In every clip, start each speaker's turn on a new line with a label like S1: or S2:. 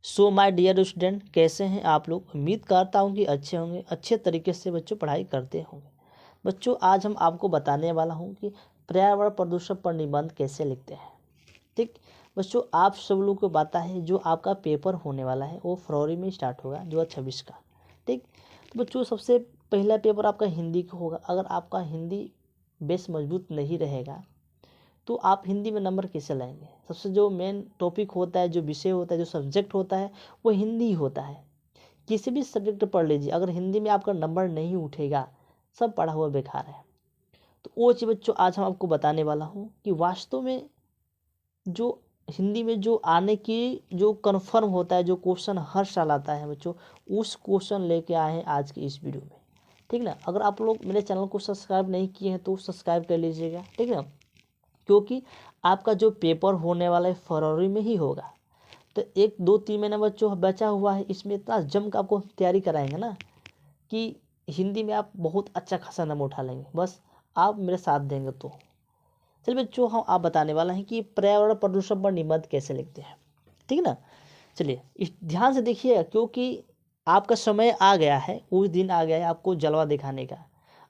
S1: So my dear student, कैसे हैं आप लोग। उम्मीद करता हूं कि अच्छे होंगे, अच्छे तरीके से बच्चों पढ़ाई करते होंगे। बच्चों आज हम आपको बताने वाला हूं कि पर्यावरण प्रदूषण पर निबंध कैसे लिखते हैं। ठीक बच्चों, आप सब लोग को पता है जो आपका पेपर होने वाला है वो फरवरी में स्टार्ट होगा 2026 का। ठीक, तो बच्चों सबसे पहला पेपर आपका हिंदी का होगा। अगर आपका हिंदी बेस मजबूत नहीं रहेगा तो आप हिंदी में नंबर कैसे लाएंगे। सबसे जो मेन टॉपिक होता है, जो विषय होता है, जो सब्जेक्ट होता है वो हिंदी ही होता है। किसी भी सब्जेक्ट पढ़ लीजिए, अगर हिंदी में आपका नंबर नहीं उठेगा सब पढ़ा हुआ बेकार है। तो वो चीज़ बच्चों आज हम आपको बताने वाला हूँ कि वास्तव में जो हिंदी में जो आने की जो कन्फर्म होता है, जो क्वेश्चन हर साल आता है बच्चों, उस क्वेश्चन लेके आए हैं आज की इस वीडियो में। ठीक ना। अगर आप लोग मेरे चैनल को सब्सक्राइब नहीं किए हैं तो सब्सक्राइब कर लीजिएगा। ठीक ना, क्योंकि आपका जो पेपर होने वाला है फरवरी में ही होगा। तो 1 2 3 महीना बच्चों बचा हुआ है, इसमें इतना जम कर आपको तैयारी कराएंगे ना कि हिंदी में आप बहुत अच्छा खासा नंबर उठा लेंगे, बस आप मेरे साथ देंगे तो। चलिए बच्चों, हम आप बताने वाला है कि पर्यावरण प्रदूषण पर निबंध कैसे लिखते हैं। ठीक है ना। चलिए इस ध्यान से देखिए, क्योंकि आपका समय आ गया है, उस दिन आ गया है आपको जलवा दिखाने का।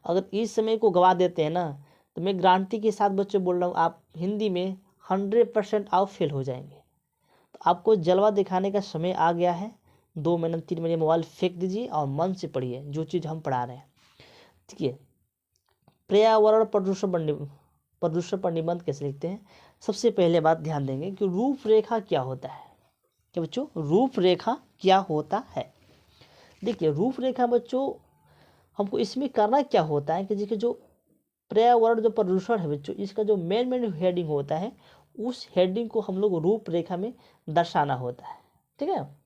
S1: अगर इस समय को गवा देते हैं ना तो मैं गारंटी के साथ बच्चों बोल रहा हूँ आप हिंदी में 100% आप फेल हो जाएंगे। तो आपको जलवा दिखाने का समय आ गया है। 2 महीने 3 महीने मोबाइल फेंक दीजिए और मन से पढ़िए जो चीज़ हम पढ़ा रहे हैं। ठीक है, पर्यावरण प्रदूषण पर निबंध कैसे लिखते हैं। सबसे पहले बात ध्यान देंगे कि रूपरेखा क्या होता है। क्या बच्चों, रूपरेखा क्या होता है। देखिए रूपरेखा बच्चों हमको इसमें करना क्या होता है कि देखिए जो पर्यावरण जो प्रदूषण है बच्चों, इसका जो मेन हेडिंग होता है उस हेडिंग को हम लोग रूपरेखा में दर्शाना होता है। ठीक है,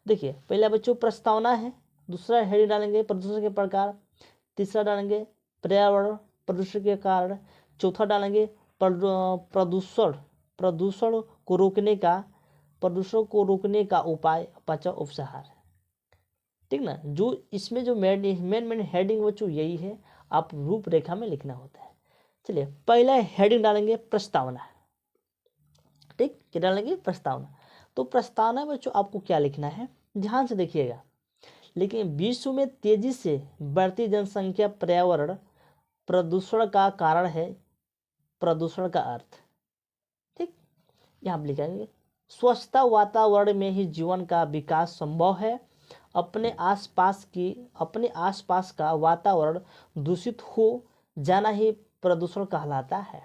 S1: देखिए पहला बच्चों प्रस्तावना है, दूसरा हेडिंग डालेंगे प्रदूषण के प्रकार, तीसरा डालेंगे पर्यावरण प्रदूषण के कारण, चौथा डालेंगे प्रदूषण प्रदूषण को रोकने का प्रदूषण को रोकने का उपाय, पांचवा उपसंहार। ठीक ना, जो इसमें जो मेन हेडिंग बच्चों यही है, आप रूपरेखा में लिखना होता है। चलिए पहला हेडिंग डालेंगे प्रस्तावना। ठीक, क्या डालेंगे प्रस्तावना। तो प्रस्तावना बच्चों आपको क्या लिखना है, ध्यान से देखिएगा। लेकिन विश्व में तेजी से बढ़ती जनसंख्या पर्यावरण प्रदूषण का कारण है। प्रदूषण का अर्थ, ठीक, यहाँ पर लिखेंगे स्वच्छता वातावरण में ही जीवन का विकास संभव है। अपने आसपास का वातावरण दूषित हो जाना ही प्रदूषण कहलाता है।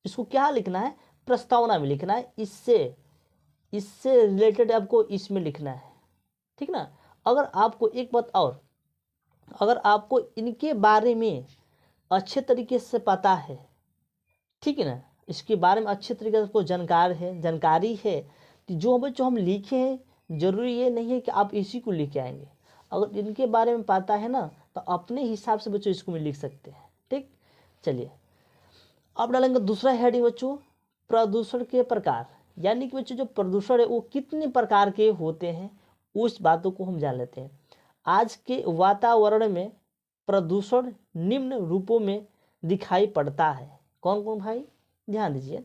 S1: इसको क्या लिखना है, प्रस्तावना में लिखना है। इससे इससे रिलेटेड आपको इसमें लिखना है। ठीक ना। अगर आपको एक बात और, अगर आपको इनके बारे में अच्छे तरीके से पता है, ठीक है ना, इसके बारे में अच्छे तरीके से आपको जानकारी है कि जो बच्चों हम लिखे हैं जरूरी ये नहीं है कि आप इसी को लिख के आएंगे। अगर इनके बारे में पता है ना तो अपने हिसाब से बच्चों इसको में लिख सकते हैं। ठीक, चलिए अब डालेंगे दूसरा हेडिंग बच्चों प्रदूषण के प्रकार, यानी कि बच्चों जो प्रदूषण है वो कितने प्रकार के होते हैं उस बातों को हम जान लेते हैं। आज के वातावरण में प्रदूषण निम्न रूपों में दिखाई पड़ता है। कौन कौन भाई, ध्यान दीजिए।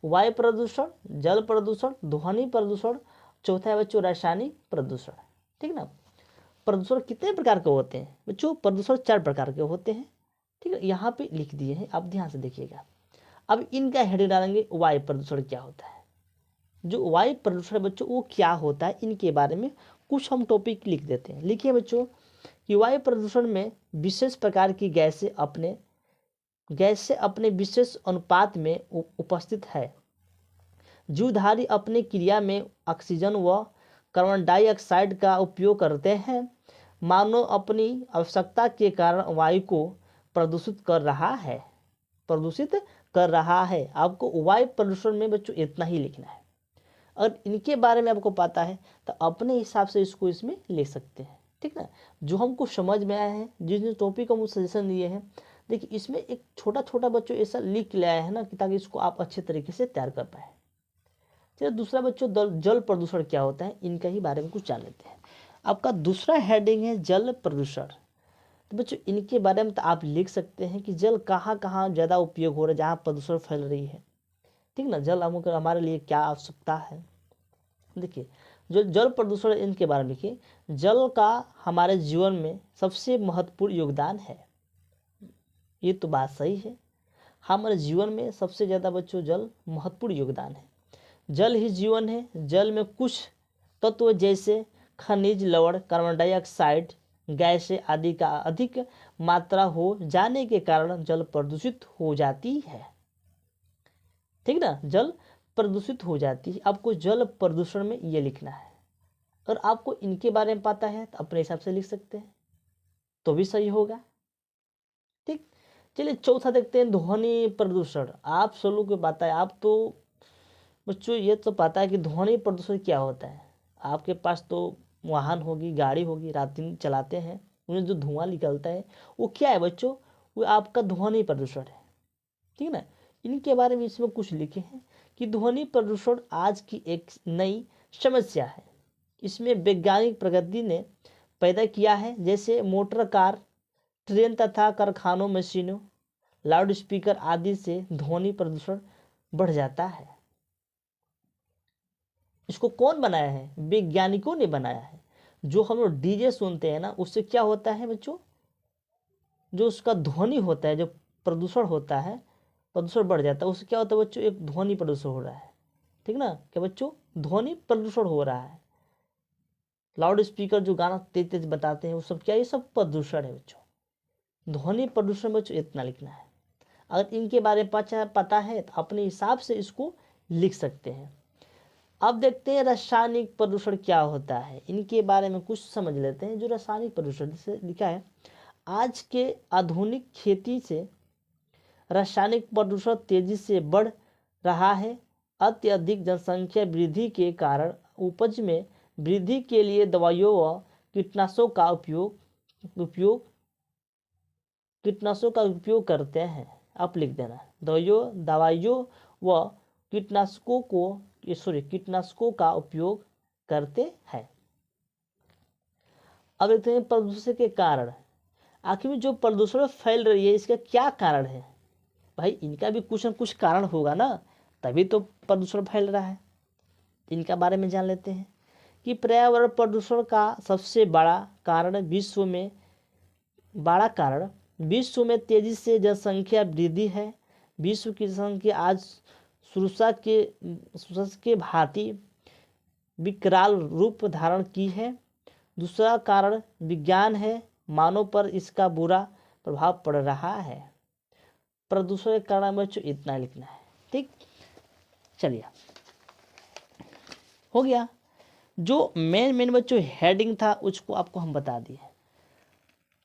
S1: वायु प्रदूषण, जल प्रदूषण, ध्वनि प्रदूषण, चौथा है बच्चों रासायनिक प्रदूषण। ठीक ना। प्रदूषण कितने प्रकार के होते हैं बच्चों, प्रदूषण 4 प्रकार के होते हैं। ठीक है, यहाँ पे लिख दिए हैं, आप ध्यान से देखिएगा। अब इनका हेडिंग डालेंगे वायु प्रदूषण क्या होता है। जो वायु प्रदूषण बच्चों वो क्या होता है, इनके बारे में कुछ हम टॉपिक लिख देते हैं। लिखिए बच्चों कि वायु प्रदूषण में विशेष प्रकार की गैसें अपने विशेष अनुपात में उपस्थित है। जीवधारी अपने क्रिया में ऑक्सीजन व कार्बन डाइऑक्साइड का उपयोग करते हैं। मानव अपनी आवश्यकता के कारण वायु को प्रदूषित कर रहा है। आपको वायु प्रदूषण में बच्चों इतना ही लिखना है। अगर इनके बारे में आपको पता है तो अपने हिसाब से इसको इसमें लिख सकते हैं। ठीक ना, जो हमको समझ में आया है, जिस टॉपिक हम सजेशन दिए हैं, देखिए इसमें एक छोटा छोटा बच्चों ऐसा लिख ले आया है ना कि ताकि इसको आप अच्छे तरीके से तैयार कर पाए। चलिए दूसरा बच्चों जल प्रदूषण क्या होता है, इनका ही बारे में कुछ जान लेते हैं। आपका दूसरा हेडिंग है जल प्रदूषण। तो बच्चों इनके बारे में तो आप लिख सकते हैं कि जल कहाँ कहाँ ज़्यादा उपयोग हो रहा है, जहाँ प्रदूषण फैल रही है। ठीक ना, जल हमारे लिए क्या आवश्यकता है। देखिए, जो जल प्रदूषण इनके बारे में लिखिए। जल का हमारे जीवन में सबसे महत्वपूर्ण योगदान है। ये तो बात सही है, हमारे जीवन में सबसे ज़्यादा बच्चों जल महत्वपूर्ण योगदान है। जल ही जीवन है। जल में कुछ तत्व जैसे खनिज, लवण, कार्बन डाइऑक्साइड, गैसें आदि का अधिक मात्रा हो जाने के कारण जल प्रदूषित हो जाती है। ठीक ना, जल प्रदूषित हो जाती है। आपको जल प्रदूषण में ये लिखना है। और आपको इनके बारे में पता है तो अपने हिसाब से लिख सकते हैं, तो भी सही होगा। ठीक, चलिए चौथा देखते हैं, ध्वनि प्रदूषण। आप सब लोग को पता है, आप तो बच्चों ये तो पता है कि ध्वनि प्रदूषण क्या होता है। आपके पास तो वाहन होगी, गाड़ी होगी, रात दिन चलाते हैं, उन्हें जो धुआं निकलता है वो क्या है बच्चों? वो आपका ध्वनि प्रदूषण है। ठीक ना, इनके बारे में इसमें कुछ लिखे हैं कि ध्वनि प्रदूषण आज की एक नई समस्या है। इसमें वैज्ञानिक प्रगति ने पैदा किया है, जैसे मोटर कार, ट्रेन तथा कारखानों, मशीनों, लाउड स्पीकर आदि से ध्वनि प्रदूषण बढ़ जाता है। इसको कौन बनाया है? वैज्ञानिकों ने बनाया है। जो हम लोग डीजे सुनते हैं ना, उससे क्या होता है बच्चों? जो उसका ध्वनि होता है, जो प्रदूषण होता है, प्रदूषण बढ़ जाता है। उससे क्या होता है बच्चों? एक ध्वनि प्रदूषण हो रहा है। ठीक ना, क्या बच्चों? ध्वनि प्रदूषण हो रहा है। लाउड स्पीकर जो गाना तेज तेज बताते हैं, वो सब क्या? ये सब प्रदूषण है बच्चों। ध्वनि प्रदूषण बच्चों इतना लिखना है। अगर इनके बारे में पता है तो अपने हिसाब से इसको लिख सकते हैं। अब देखते हैं रासायनिक प्रदूषण क्या होता है। इनके बारे में कुछ समझ लेते हैं। जो रासायनिक प्रदूषण से लिखा है, आज के आधुनिक खेती से रासायनिक प्रदूषण तेजी से बढ़ रहा है। अत्यधिक जनसंख्या वृद्धि के कारण उपज में वृद्धि के लिए दवाइयों व कीटनाशकों का उपयोग करते हैं। आप लिख देना, दवाइयों व कीटनाशकों का उपयोग करते हैं। अब देखते हैं प्रदूषण के कारण। आखिर में जो प्रदूषण फैल रही है, इसका क्या कारण है? भाई इनका भी कुछ न कुछ कारण होगा ना, तभी तो प्रदूषण फैल रहा है। इनका बारे में जान लेते हैं कि पर्यावरण प्रदूषण का सबसे बड़ा कारण विश्व में तेजी से जनसंख्या वृद्धि है। विश्व की जनसंख्या आज सुरक्षा के भांति विकराल रूप धारण की है। दूसरा कारण विज्ञान है। मानव पर इसका बुरा प्रभाव पड़ रहा है। प्रदूषण के कारण बच्चों इतना लिखना है। ठीक, चलिए हो गया। जो मेन बच्चों हेडिंग था उसको आपको हम बता दिए।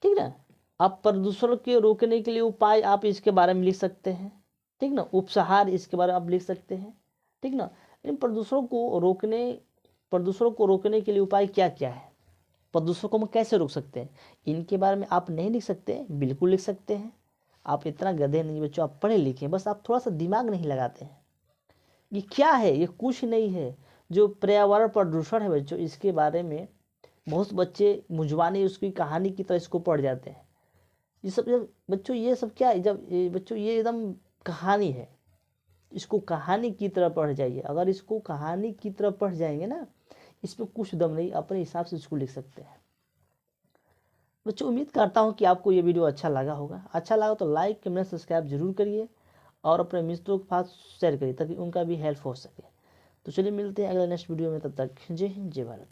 S1: ठीक ना, आप प्रदूषण के रोकने के लिए उपाय आप इसके बारे में लिख सकते हैं। ठीक ना, उपसंहार इसके बारे में आप लिख सकते हैं। ठीक ना, इन प्रदूषण को रोकने के लिए उपाय क्या क्या है, प्रदूषण को हम कैसे रोक सकते हैं, इनके बारे में आप नहीं लिख सकते? बिल्कुल लिख सकते हैं। आप इतना गधे नहीं बच्चों, आप पढ़े लिखे, बस आप थोड़ा सा दिमाग नहीं लगाते हैं। ये क्या है? ये कुछ नहीं है। जो पर्यावरण प्रदूषण है बच्चों, इसके बारे में बहुत बच्चे मुंजवानी उसकी कहानी की तरह इसको पढ़ जाते हैं। ये सब बच्चों, ये सब क्या है? बच्चों ये एकदम कहानी है। इसको कहानी की तरह पढ़ जाइए। अगर इसको कहानी की तरह पढ़ जाएंगे ना, इसमें कुछ दम नहीं, अपने हिसाब से इसको लिख सकते हैं। बच्चों उम्मीद करता हूँ कि आपको ये वीडियो अच्छा लगा होगा। अच्छा लगा तो लाइक, कमेंट, सब्सक्राइब जरूर करिए और अपने मित्रों के पास शेयर करिए ताकि उनका भी हेल्प हो सके। तो चलिए मिलते हैं अगले नेक्स्ट वीडियो में, तब तक जय हिंद, जय भारत।